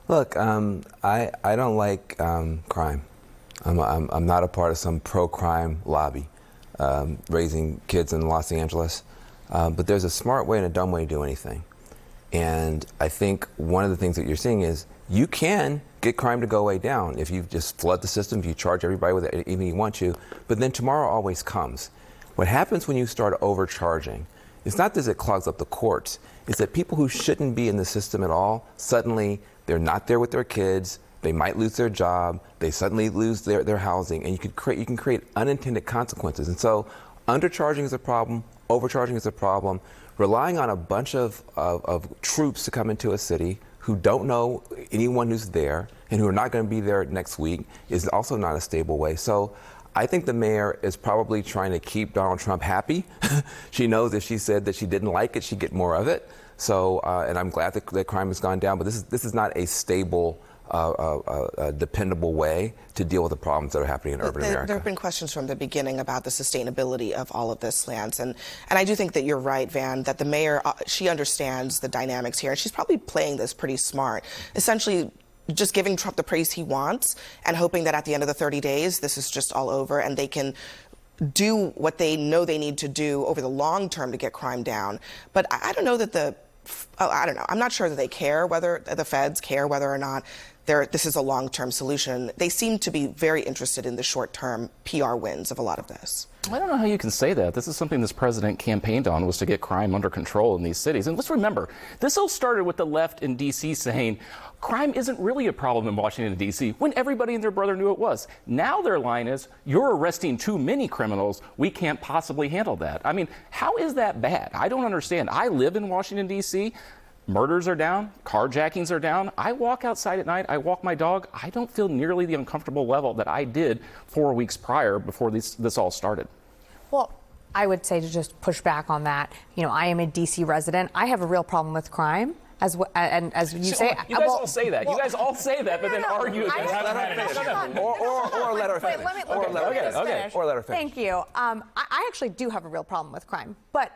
Look, I don't like crime. I'm not a part of some pro-crime lobby raising kids in Los Angeles. But there's a smart way and a dumb way to do anything. And I think one of the things that you're seeing is you can get crime to go way down if you just flood the system, if you charge everybody with anything you want to. But then tomorrow always comes. What happens when you start overcharging? It's not that it clogs up the courts. It's that people who shouldn't be in the system at all, suddenly they're not there with their kids. They might lose their job. They suddenly lose their housing. And you can create unintended consequences. And so undercharging is a problem. Overcharging is a problem. Relying on a bunch of troops to come into a city who don't know anyone who's there and who are not going to be there next week is also not a stable way. So I think the mayor is probably trying to keep Donald Trump happy. She knows if she said that she didn't like it, she'd get more of it. So, and I'm glad that crime has gone down, but this is not a stable, dependable way to deal with the problems that are happening in urban America. There have been questions from the beginning about the sustainability of all of this, Lance, and I do think that you're right, Van, that the mayor, she understands the dynamics here, and she's probably playing this pretty smart. Essentially, just giving Trump the praise he wants and hoping that at the end of the 30 days, this is just all over and they can do what they know they need to do over the long term to get crime down. But I don't know that I don't know. I'm not sure that they care whether the feds care whether or not this is a long-term solution. They seem to be very interested in the short-term PR wins of a lot of this. I don't know how you can say that. This is something this president campaigned on, was to get crime under control in these cities. And let's remember, this all started with the left in D.C. saying crime isn't really a problem in Washington, D.C., when everybody and their brother knew it was. Now their line is, you're arresting too many criminals. We can't possibly handle that. I mean, how is that bad? I don't understand. I live in Washington, D.C. Murders are down, carjackings are down. I walk outside at night, I walk my dog. I don't feel nearly the uncomfortable level that I did 4 weeks prior before this all started. Well, I would say, to just push back on that, I am a D.C. resident. I have a real problem with crime. As you say, you guys all say that. You guys all say that, but then argue against it. Or let her finish. Or let her finish. Thank you. I actually do have a real problem with crime, but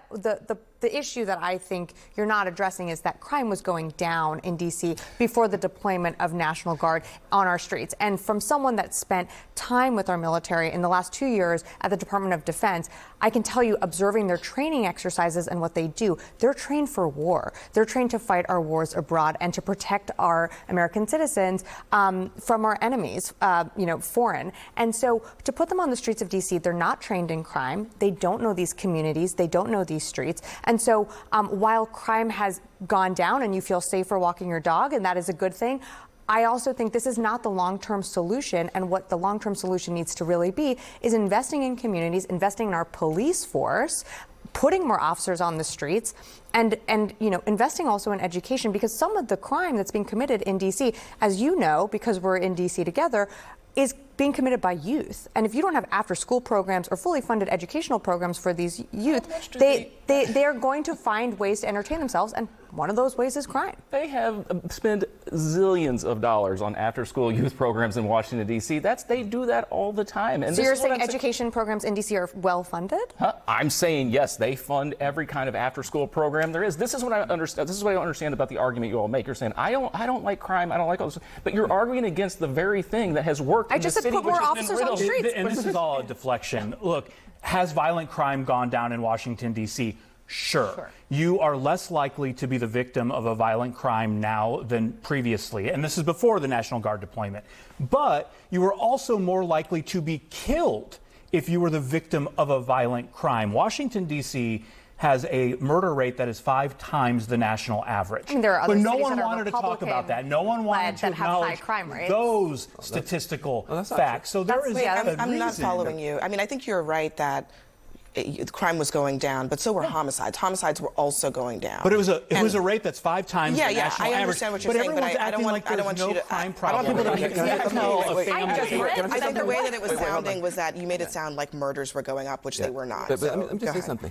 the issue that I think you're not addressing is that crime was going down in D.C. before the deployment of National Guard on our streets. And from someone that spent time with our military in the last 2 years at the Department of Defense, I can tell you, observing their training exercises and what they do, they're trained for war. They're trained to fight our wars abroad and to protect our American citizens from our enemies, foreign. And so to put them on the streets of D.C., they're not trained in crime. They don't know these communities. They don't know these streets. And so while crime has gone down and you feel safer walking your dog, and that is a good thing, I also think this is not the long-term solution. And what the long-term solution needs to really be is investing in communities, investing in our police force, putting more officers on the streets, and investing also in education, because some of the crime that's being committed in D.C., as you know, because we're in D.C. together, is being committed by youth. And if you don't have after-school programs or fully funded educational programs for these youth, they're going to find ways to entertain themselves, and one of those ways is crime. They have spent zillions of dollars on after-school youth programs in Washington, D.C. They do that all the time. And so you're saying education programs in D.C. are well-funded? I'm saying, yes, they fund every kind of after-school program there is. This is what I understand. This is what I don't understand about the argument you all make. You're saying, I don't like crime, I don't like all this, but you're arguing against the very thing that has worked in the city. Put more officers on the streets. And this is all a deflection. Look, has violent crime gone down in Washington, D.C.? Sure. You are less likely to be the victim of a violent crime now than previously. And this is before the National Guard deployment. But you are also more likely to be killed if you were the victim of a violent crime. Washington, D.C. has a murder rate that is 5 times the national average. I mean, there are other but no one wanted to talk about that. No one wanted to acknowledge those statistical facts. So there is I'm not following you. I mean, I think you're right that crime was going down, but so were homicides. Homicides were also going down. But it was a rate that's 5 times the national average. I understand what you're saying, but I don't want you to. Crime problem. I think the way that it was sounding was that you made it sound like murders were going up, which they were not. But let me just say something.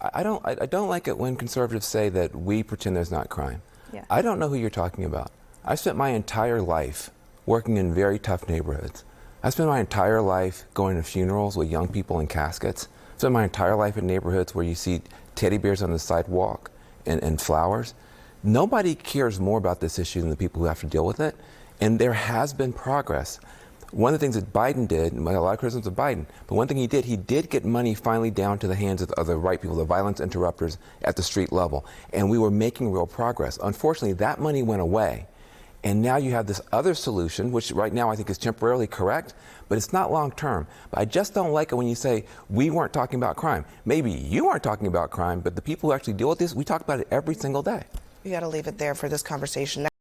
I don't like it when conservatives say that we pretend there's not crime. Yeah. I don't know who you're talking about. I spent my entire life working in very tough neighborhoods. I spent my entire life going to funerals with young people in caskets. I spent my entire life in neighborhoods where you see teddy bears on the sidewalk and flowers. Nobody cares more about this issue than the people who have to deal with it. And there has been progress. One of the things that Biden did, and a lot of criticisms of Biden, but one thing he did get money finally down to the hands of the right people, the violence interrupters at the street level. And we were making real progress. Unfortunately, that money went away. And now you have this other solution, which right now I think is temporarily correct, but it's not long term. But I just don't like it when you say, we weren't talking about crime. Maybe you aren't talking about crime, but the people who actually deal with this, we talk about it every single day. We got to leave it there for this conversation.